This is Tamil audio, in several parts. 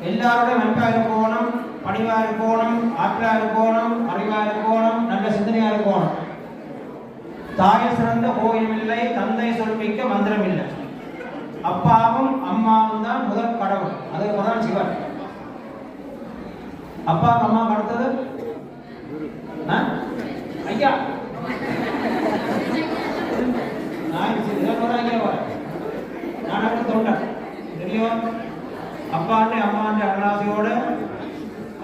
எல்லாரோட நட்பாக இருக்கணும், பணிவாக இருக்கணும், ஆற்றலாக இருக்கணும், அறிவாக இருக்கணும், நல்ல சிந்தனையாக இருக்கணும். தாய் சிறந்த கோயிலும் இல்லை, தந்தை சொல்மிக்க மந்திரம் இல்லை. அப்பாவும் அம்மாவும் தான் முதல் கடவுள். அது முதல் சிவன். அப்பா அம்மா அடுத்தது ஐயா. நான் தொண்டர் தெரியும். அப்பாண்டு அம்மாண்டு அருளாசியோடு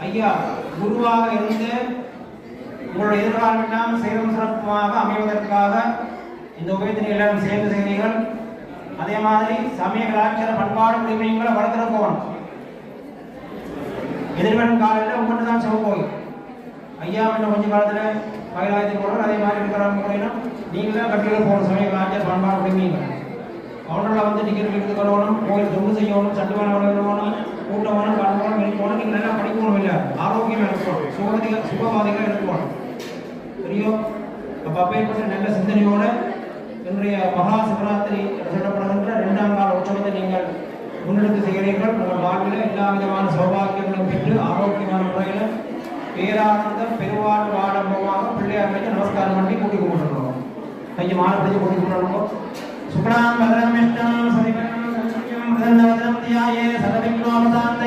ஐயா குருவாக இருந்து உங்களுடைய எதிர்காலம் எல்லாம் சேரும் சிறப்புமாக அமைவதற்காக இந்த உபயத்தினை எல்லாரும் சேர்ந்து செய்தீர்கள். அதே மாதிரி சமய கலாச்சார பண்பாடு உரிமைகளை வளர்த்துற போகணும். எதிர்வரும் காலையில் உங்கள்கிட்ட தான் சிவகோயில் ஐயா இன்னும் கொஞ்சம் காலத்தில் கைலாயத்துக்கு போகணும். அதே மாதிரி இருக்கிற முறையிலும் நீங்களும் கட்டிகள் போகணும். சமய கலாச்சார பண்பாடு உரிமைகள் அவனால் வந்து டிக்கெட் எடுத்து வரணும், கோயில் தொண்டு செய்யணும், சட்டுவான வரணும், கூட்டமான வரணும், இருக்கணும். நீங்கள் நல்லா படிக்கணும், இல்லை ஆரோக்கியமாக இருக்கணும், சுகவாதிகள் இருக்கணும். தெரியும். அப்போ அப்பேற்பட்ட நல்ல சிந்தனையோடு இன்றைய மகா சிவராத்திரி சொல்லப்படுகின்ற 2ஆம் கால உற்சவத்தை நீங்கள் முன்னெடுத்து செய்கிறீர்கள். உங்கள் வாழ்வில் எல்லா விதமான சௌபாகியங்களும் பெற்று ஆரோக்கியமான முறையில் பேரானந்த பெருவாழ் வாழம்பமாக பிள்ளையார் வைத்து நமஸ்காரம் பண்ணி கூட்டிக் கொண்டிருக்கிறோம். கையை மாலைப்படுத்தி கூட்டிக் கொண்டிருக்கோம். சுக்லாம் பதரம் இஷ்டம் சதிபரம் சத்யம் பிரதன்னவதம் தியாயே சதவிக்னோமதாந்த